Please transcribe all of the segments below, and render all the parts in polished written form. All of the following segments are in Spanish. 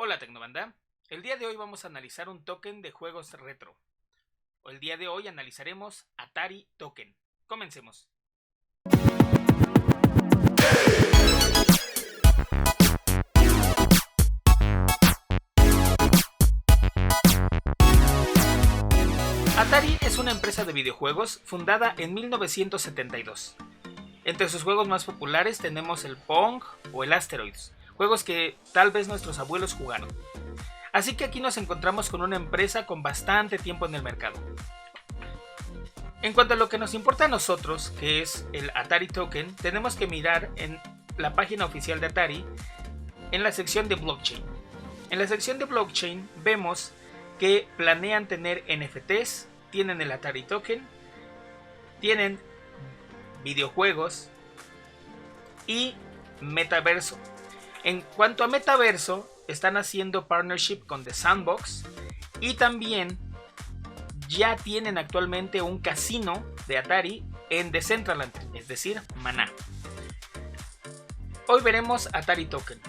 Hola Tecnobanda, el día de hoy vamos a analizar un token de juegos retro. El día de hoy analizaremos Atari Token. Comencemos. Atari es una empresa de videojuegos fundada en 1972. Entre sus juegos más populares tenemos el Pong o el Asteroids, juegos que tal vez nuestros abuelos jugaron. Así que aquí nos encontramos con una empresa con bastante tiempo en el mercado. En cuanto a lo que nos importa a nosotros, que es el Atari Token, tenemos que mirar en la página oficial de Atari, en la sección de blockchain. En la sección de blockchain vemos que planean tener NFTs, tienen el Atari Token, tienen videojuegos y metaverso. En cuanto a metaverso, están haciendo partnership con The Sandbox y también ya tienen actualmente un casino de Atari en Decentraland, es decir, Maná. Hoy veremos Atari Token.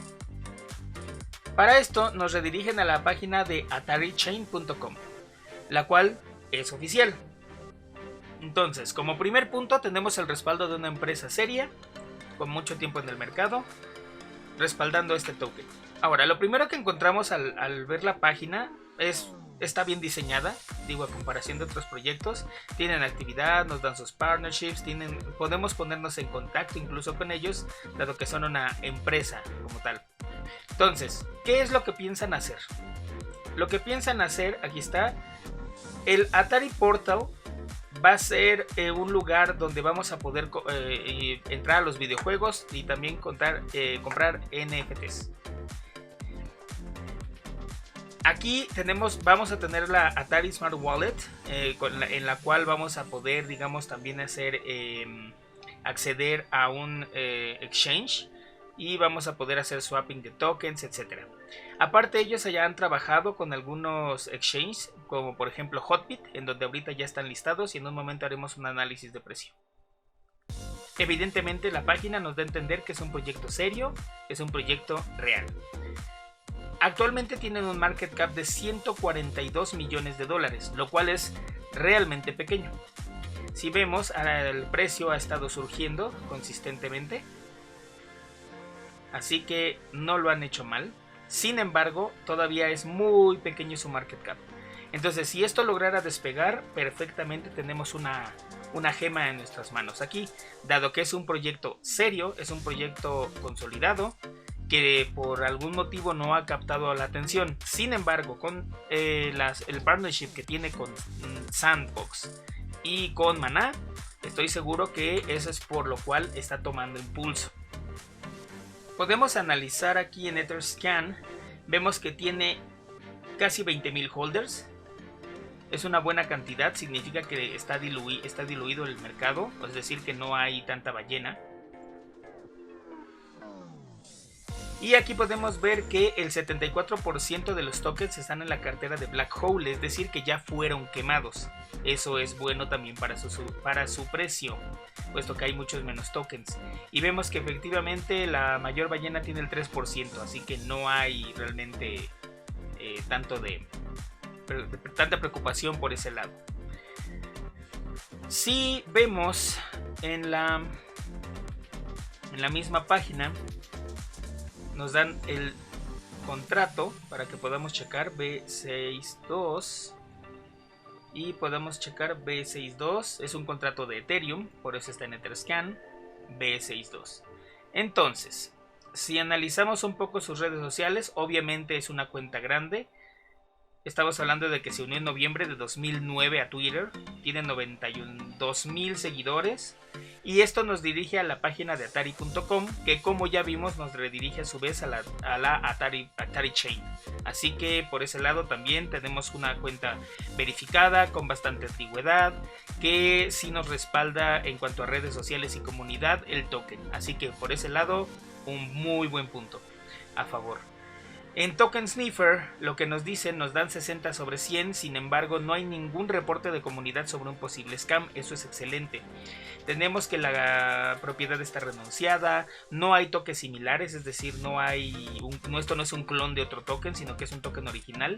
Para esto nos redirigen a la página de atarichain.com, la cual es oficial. Entonces, como primer punto tenemos el respaldo de una empresa seria, con mucho tiempo en el mercado, respaldando este token. Ahora, lo primero que encontramos al ver la página está bien diseñada, digo, a comparación de otros proyectos. Tienen actividad, nos dan sus partnerships, podemos ponernos en contacto incluso con ellos, dado que son una empresa como tal. Entonces, ¿qué es lo que piensan hacer? Lo que piensan hacer, aquí está, el Atari Portal va a ser un lugar donde vamos a poder entrar a los videojuegos y también comprar NFTs. Aquí vamos a tener la Atari Smart Wallet, en la cual vamos a poder, digamos, también acceder a un exchange y vamos a poder hacer swapping de tokens, etc. Aparte, ellos ya han trabajado con algunos exchanges, como por ejemplo Hotbit, en donde ahorita ya están listados y en un momento haremos un análisis de precio. Evidentemente, la página nos da a entender que es un proyecto serio, es un proyecto real. Actualmente tienen un market cap de 142 millones de dólares, lo cual es realmente pequeño. Si vemos, el precio ha estado surgiendo consistentemente, así que no lo han hecho mal. Sin embargo, todavía es muy pequeño su market cap. Entonces, si esto lograra despegar, perfectamente tenemos una gema en nuestras manos aquí, dado que es un proyecto serio, es un proyecto consolidado, que por algún motivo no ha captado la atención. Sin embargo, con el partnership que tiene con Sandbox y con Maná, estoy seguro que eso es por lo cual está tomando impulso. Podemos analizar aquí en Etherscan, vemos que tiene casi 20,000 holders. Es una buena cantidad, significa que está diluido el mercado, es decir, que no hay tanta ballena. Y aquí podemos ver que el 74% de los tokens están en la cartera de Black Hole, es decir, que ya fueron quemados. Eso es bueno también para su precio, puesto que hay muchos menos tokens. Y vemos que efectivamente la mayor ballena tiene el 3%, así que no hay realmente tanta preocupación por ese lado. Si vemos en la misma página, nos dan el contrato para que podamos checar B62 y podemos checar B62. Es un contrato de Ethereum, por eso está en Etherscan B62. Entonces, si analizamos un poco sus redes sociales, obviamente es una cuenta grande. Estamos hablando de que se unió en noviembre de 2009 a Twitter. Tiene 92,000 seguidores. Y esto nos dirige a la página de Atari.com, que como ya vimos nos redirige a su vez a la Atari Chain. Así que por ese lado también tenemos una cuenta verificada con bastante antigüedad, que sí nos respalda en cuanto a redes sociales y comunidad el token. Así que por ese lado un muy buen punto a favor. En Token Sniffer lo que nos dicen, nos dan 60 sobre 100, sin embargo no hay ningún reporte de comunidad sobre un posible scam, eso es excelente. Tenemos que la propiedad está renunciada, no hay tokens similares, es decir, esto no es un clon de otro token, sino que es un token original.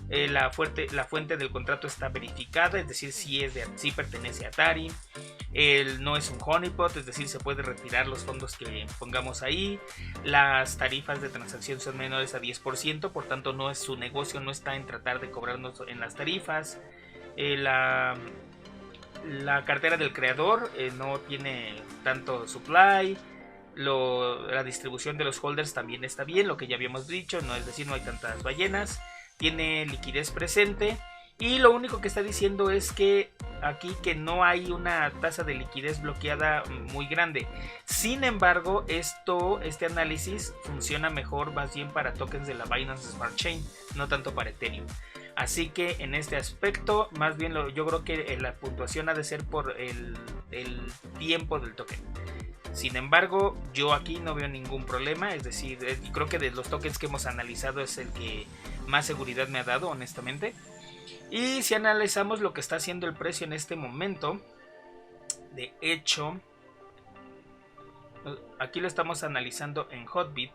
La fuente del contrato está verificada, es decir, sí pertenece a Atari. No es un honeypot, es decir, se puede retirar los fondos que pongamos ahí. Las tarifas de transacción son menores a 10%, por tanto su negocio no está en tratar de cobrarnos en las tarifas. La cartera del creador no tiene tanto supply. La distribución de los holders también está bien, lo que ya habíamos dicho, es decir, no hay tantas ballenas. Tiene liquidez presente. Y lo único que está diciendo es que aquí que no hay una tasa de liquidez bloqueada muy grande. Sin embargo, este análisis funciona mejor más bien para tokens de la Binance Smart Chain, no tanto para Ethereum. Así que en este aspecto, más bien yo creo que la puntuación ha de ser por el tiempo del token. Sin embargo, yo aquí no veo ningún problema, es decir, creo que de los tokens que hemos analizado es el que más seguridad me ha dado, honestamente. Y si analizamos lo que está haciendo el precio en este momento, de hecho, aquí lo estamos analizando en Hotbit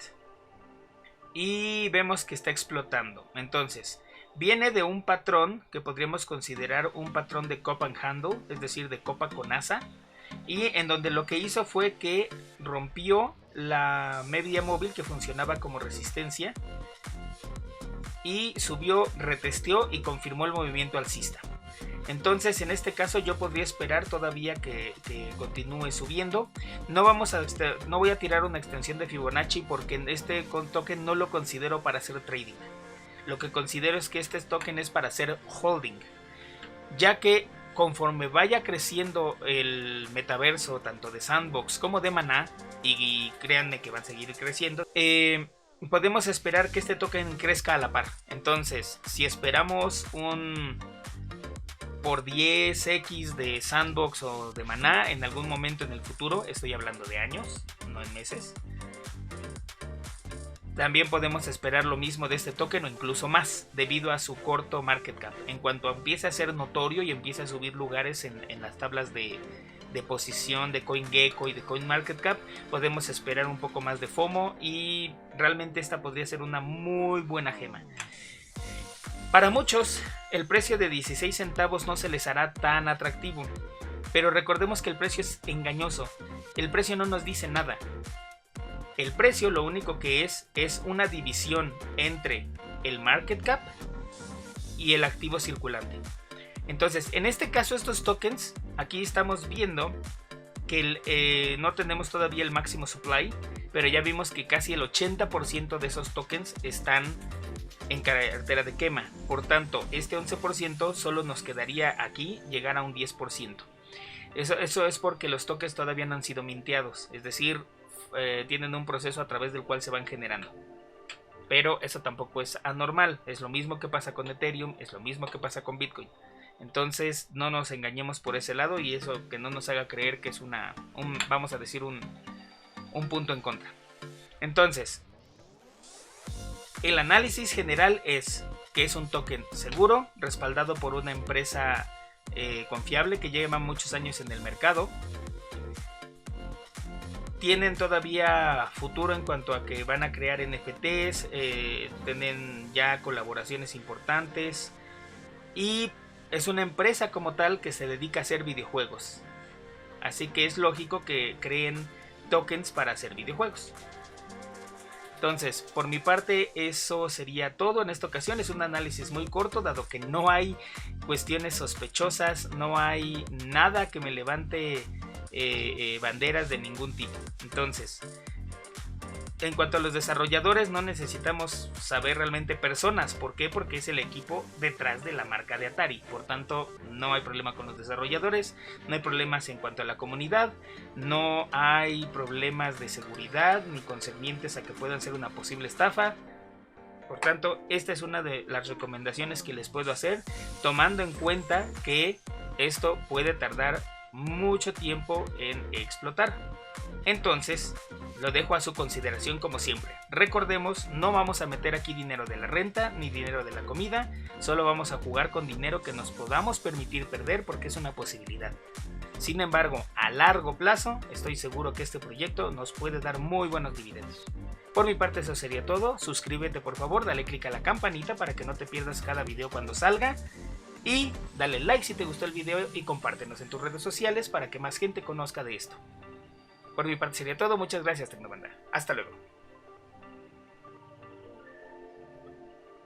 y vemos que está explotando. Entonces, viene de un patrón que podríamos considerar un patrón de cup and handle, es decir, de copa con asa, y en donde lo que hizo fue que rompió la media móvil que funcionaba como resistencia y subió, retesteó y confirmó el movimiento alcista. Entonces en este caso yo podría esperar todavía que continúe subiendo. No voy a tirar una extensión de Fibonacci porque este token no lo considero para hacer trading. Lo que considero es que este token es para hacer holding, ya que conforme vaya creciendo el metaverso tanto de Sandbox como de Maná, y créanme que van a seguir creciendo, podemos esperar que este token crezca a la par. Entonces, si esperamos un por 10x de Sandbox o de Maná en algún momento en el futuro, estoy hablando de años, no en meses, también podemos esperar lo mismo de este token o incluso más, debido a su corto market cap. En cuanto empiece a ser notorio y empiece a subir lugares en las tablas de posición de CoinGecko y de CoinMarketCap, podemos esperar un poco más de FOMO y realmente esta podría ser una muy buena gema. Para muchos, el precio de 16 centavos no se les hará tan atractivo, pero recordemos que el precio es engañoso. El precio no nos dice nada. El precio lo único que es una división entre el market cap y el activo circulante. Entonces, en este caso estos tokens, aquí estamos viendo que no tenemos todavía el máximo supply, pero ya vimos que casi el 80% de esos tokens están en cartera de quema. Por tanto, este 11% solo nos quedaría aquí llegar a un 10%. Eso es porque los tokens todavía no han sido minteados, es decir, tienen un proceso a través del cual se van generando. Pero eso tampoco es anormal, es lo mismo que pasa con Ethereum, es lo mismo que pasa con Bitcoin. Entonces no nos engañemos por ese lado y eso que no nos haga creer que es vamos a decir un punto en contra. Entonces, el análisis general es que es un token seguro, respaldado por una empresa confiable que lleva muchos años en el mercado. Tienen todavía futuro en cuanto a que van a crear NFTs, tienen ya colaboraciones importantes y es una empresa como tal que se dedica a hacer videojuegos. Así que es lógico que creen tokens para hacer videojuegos. Entonces, por mi parte, eso sería todo en esta ocasión. Es un análisis muy corto, dado que no hay cuestiones sospechosas, no hay nada que me levante banderas de ningún tipo. Entonces, en cuanto a los desarrolladores, no necesitamos saber realmente personas. ¿Por qué? Porque es el equipo detrás de la marca de Atari. Por tanto, no hay problema con los desarrolladores, no hay problemas en cuanto a la comunidad, no hay problemas de seguridad ni concernientes a que puedan ser una posible estafa. Por tanto, esta es una de las recomendaciones que les puedo hacer, tomando en cuenta que esto puede tardar mucho tiempo en explotar. Entonces, lo dejo a su consideración como siempre. Recordemos, no vamos a meter aquí dinero de la renta ni dinero de la comida, solo vamos a jugar con dinero que nos podamos permitir perder porque es una posibilidad. Sin embargo, a largo plazo, estoy seguro que este proyecto nos puede dar muy buenos dividendos. Por mi parte eso sería todo, suscríbete por favor, dale click a la campanita para que no te pierdas cada video cuando salga. Y dale like si te gustó el video y compártenos en tus redes sociales para que más gente conozca de esto. Por mi parte sería todo, muchas gracias Tecnobanda, hasta luego.